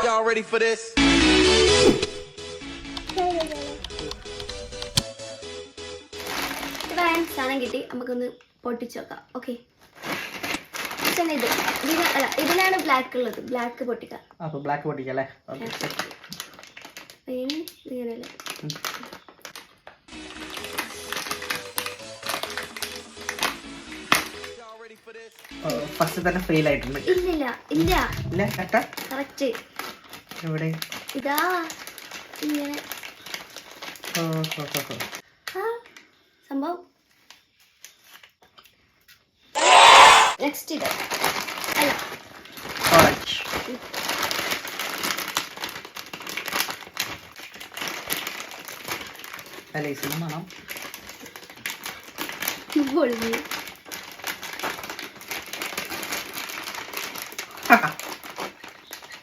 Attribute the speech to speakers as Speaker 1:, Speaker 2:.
Speaker 1: Y'all ready for this?
Speaker 2: സാധനം കിട്ടി, നമുക്കൊന്ന് പൊട്ടിച്ചു നോക്കാം. ഓക്കെ, ഇതിലാണ് ബ്ലാക്ക് ഉള്ളത്. ബ്ലാക്ക് പൊട്ടിക്കാം.
Speaker 3: അപ്പൊ ബ്ലാക്ക് പൊട്ടിക്കല്ലേ?
Speaker 2: ഇങ്ങനെയല്ലേ?
Speaker 3: ഫസ്റ്റ് തന്നെ ഫെയിൽ ആയിട്ടുണ്ട്.
Speaker 2: ഇല്ല ഇല്ല
Speaker 3: ഇല്ല,
Speaker 2: കറക്റ്റ്.
Speaker 3: എവിടെ?
Speaker 2: ഇതാ ഇങ്ങനെ സംഭവം. നെക്സ്റ്റ് ഇത് അല്ല,
Speaker 3: ഓറഞ്ച്. അല്ലേ, സിനിമ
Speaker 2: പൊളിഞ്ഞു.